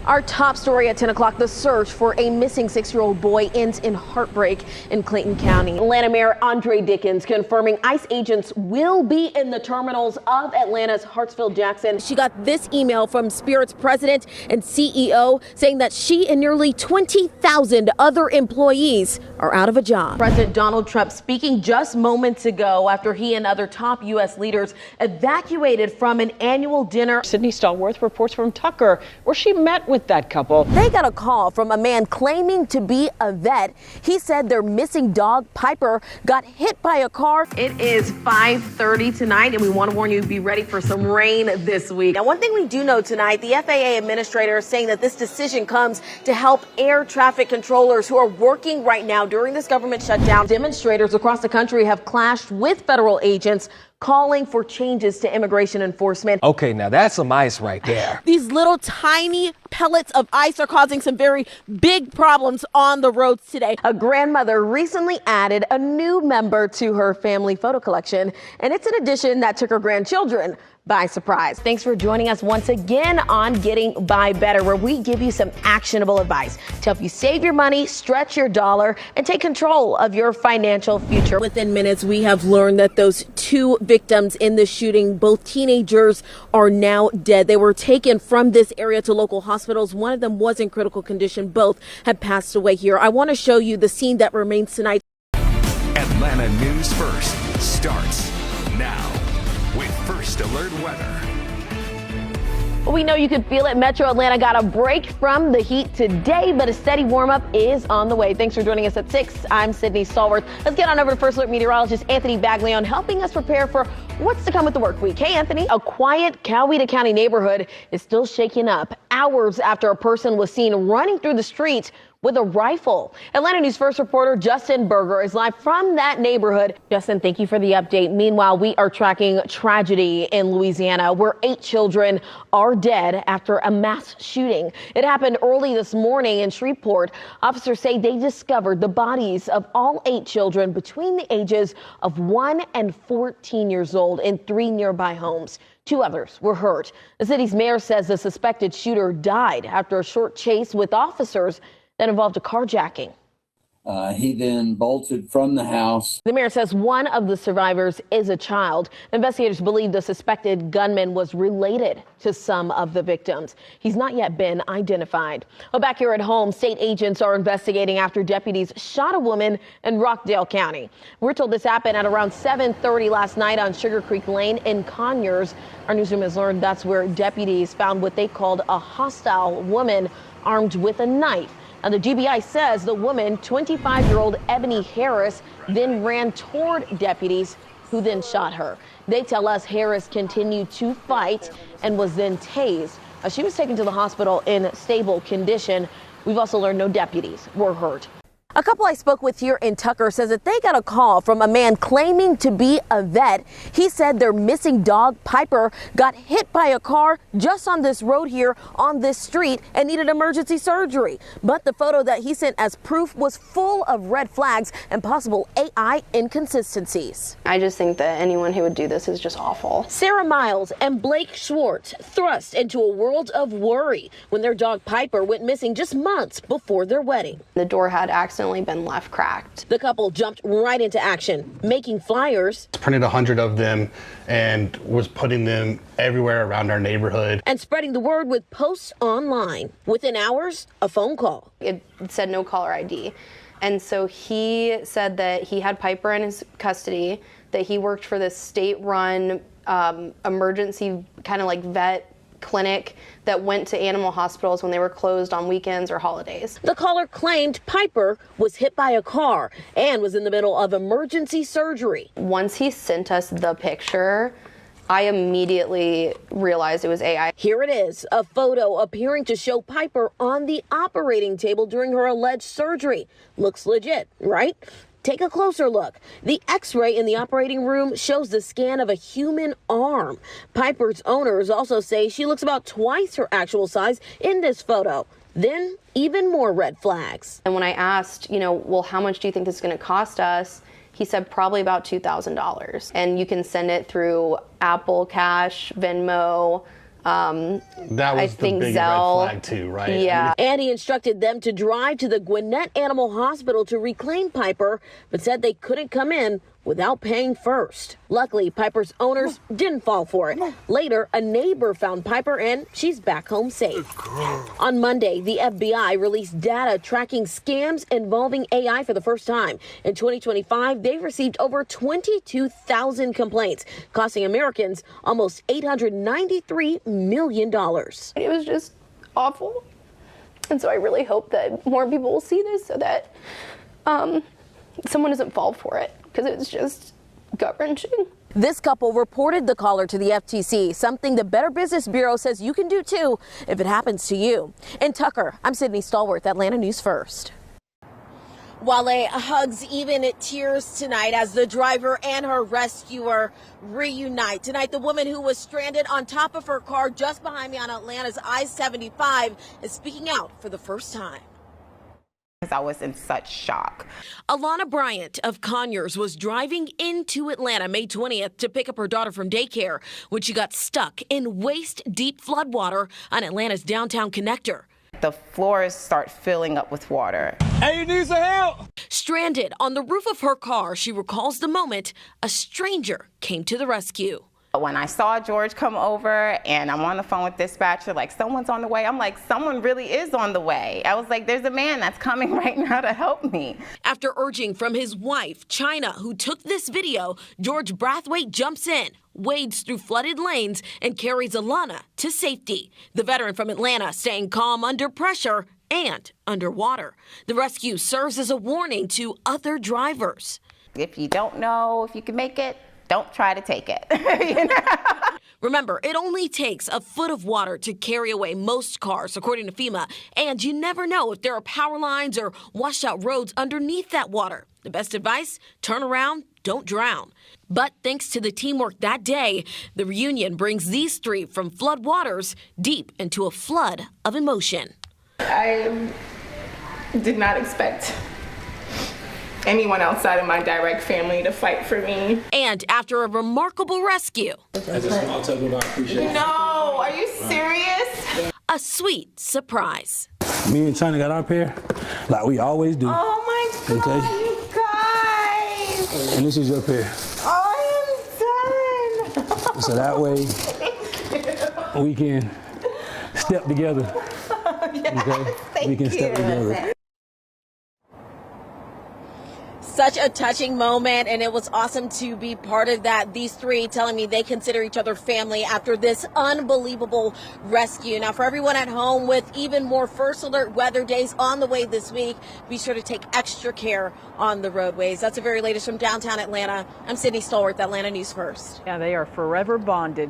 Our top story at 10 o'clock, the search for a missing 6-year-old boy ends in heartbreak in Clayton County. Atlanta Mayor Andre Dickens confirming ICE agents will be in the terminals of Atlanta's Hartsfield-Jackson. She got this email from Spirit's president and CEO saying that she and nearly 20,000 other employees are out of a job. President Donald Trump speaking just moments ago after he and other top U.S. leaders evacuated from an annual dinner. Sydney Stallworth reports from Tucker, where she met with that couple. They got a call from a man claiming to be a vet. He said their missing dog, Piper, got hit by a car. It is 5:30 tonight, and we want to warn you, be ready for some rain this week. Now, one thing we do know tonight, the FAA administrator is saying that this decision comes to help air traffic controllers who are working right now during this government shutdown. Demonstrators across the country have clashed with federal agents calling for changes to immigration enforcement. Okay, now that's some ice right there. These little tiny pellets of ice are causing some very big problems on the roads today. A grandmother recently added a new member to her family photo collection, and it's an addition that took her grandchildren by surprise. Thanks for joining us once again on Getting By Better, where we give you some actionable advice to help you save your money, stretch your dollar, and take control of your financial future. Within minutes, we have learned that those 2 victims in the shooting, both teenagers, are now dead. They were taken from this area to local hospitals. One of them was in critical condition. Both have passed away here. I want to show you the scene that remains tonight. Atlanta News First starts now with First Alert Weather. Well, we know you can feel it. Metro Atlanta got a break from the heat today, but a steady warm-up is on the way. Thanks for joining us at 6. I'm Sydney Stallworth. Let's get on over to First Alert meteorologist Anthony Baglione, helping us prepare for what's to come with the work week. Hey, Anthony. A quiet Coweta County neighborhood is still shaking up hours after a person was seen running through the street with a rifle. Atlanta News First reporter Justin Berger is live from that neighborhood. Justin, thank you for the update. Meanwhile, we are tracking tragedy in Louisiana, where 8 children are dead after a mass shooting. It happened early this morning in Shreveport. Officers say they discovered the bodies of all 8 children between the ages of 1 and 14 years old in 3 nearby homes. 2 others were hurt. The city's mayor says the suspected shooter died after a short chase with officers that involved a carjacking. He then bolted from the house. The mayor says one of the survivors is a child. Investigators believe the suspected gunman was related to some of the victims. He's not yet been identified. Well, back here at home, state agents are investigating after deputies shot a woman in Rockdale County. We're told this happened at around 7:30 last night on Sugar Creek Lane in Conyers. Our newsroom has learned that's where deputies found what they called a hostile woman armed with a knife. Now, the GBI says the woman, 25-year-old Ebony Harris, then ran toward deputies who then shot her. They tell us Harris continued to fight and was then tased. She was taken to the hospital in stable condition. We've also learned no deputies were hurt. A couple I spoke with here in Tucker says that they got a call from a man claiming to be a vet. He said their missing dog, Piper, got hit by a car just on this road here on this street and needed emergency surgery. But the photo that he sent as proof was full of red flags and possible AI inconsistencies. I just think that anyone who would do this is just awful. Sarah Miles and Blake Schwartz thrust into a world of worry when their dog Piper went missing just months before their wedding. The door had accidentally been left cracked. The couple jumped right into action, making flyers. Printed 100 of them and was putting them everywhere around our neighborhood. And spreading the word with posts online. Within hours, a phone call. It said no caller ID. And so he said that he had Piper in his custody, that he worked for this state-run emergency kind of like vet clinic that went to animal hospitals when they were closed on weekends or holidays. The caller claimed Piper was hit by a car and was in the middle of emergency surgery. Once he sent us the picture, I immediately realized it was AI. Here it is, a photo appearing to show Piper on the operating table during her alleged surgery. Looks legit, right? Take a closer look. The x-ray in the operating room shows the scan of a human arm. Piper's owners also say she looks about twice her actual size in this photo. Then even more red flags. And when I asked, well, how much do you think this is going to cost us? He said probably about $2,000. And you can send it through Apple Cash, Venmo, That was I the think big Zell, red flag too, right? Yeah. And he instructed them to drive to the Gwinnett Animal Hospital to reclaim Piper, but said they couldn't come in without paying first. Luckily, Piper's owners didn't fall for it. Later, a neighbor found Piper and she's back home safe. On Monday, the FBI released data tracking scams involving AI for the first time. In 2025, they received over 22,000 complaints, costing Americans almost $893 million. It was just awful. And so I really hope that more people will see this so that someone doesn't fall for it, because it's just gut-wrenching. This couple reported the caller to the FTC, something the Better Business Bureau says you can do too if it happens to you. In Tucker, I'm Sydney Stallworth, Atlanta News First. Wale hugs even tears tonight as the driver and her rescuer reunite. Tonight, the woman who was stranded on top of her car just behind me on Atlanta's I-75 is speaking out for the first time. I was in such shock. Alana Bryant of Conyers was driving into Atlanta May 20th to pick up her daughter from daycare when she got stuck in waist-deep floodwater on Atlanta's downtown connector. The floors start filling up with water. Hey, you need some help? Stranded on the roof of her car, she recalls the moment a stranger came to the rescue. When I saw George come over and I'm on the phone with dispatcher, like, someone's on the way. I'm like, someone really is on the way. I was like, there's a man that's coming right now to help me. After urging from his wife, China, who took this video, George Brathwaite jumps in, wades through flooded lanes, and carries Alana to safety. The veteran from Atlanta staying calm under pressure and underwater. The rescue serves as a warning to other drivers. If you don't know if you can make it, don't try to take it. You know? Remember, it only takes a foot of water to carry away most cars, according to FEMA, and you never know if there are power lines or washed out roads underneath that water. The best advice, turn around, don't drown. But thanks to the teamwork that day, the reunion brings these three from flood waters deep into a flood of emotion. I did not expect anyone outside of my direct family to fight for me. And after a remarkable rescue, as a small token, I appreciate it. No, are you serious? a sweet surprise. Me and China got our pair, like we always do. Oh my God, Okay. you guys. And this is your pair. I am done. So that way we can step together. Okay? We can step together. Such a touching moment, and it was awesome to be part of that. These three telling me they consider each other family after this unbelievable rescue. Now, for everyone at home, with even more first alert weather days on the way this week, be sure to take extra care on the roadways. That's the very latest from downtown Atlanta. I'm Sydney Stallworth, Atlanta News First. Yeah, they are forever bonded.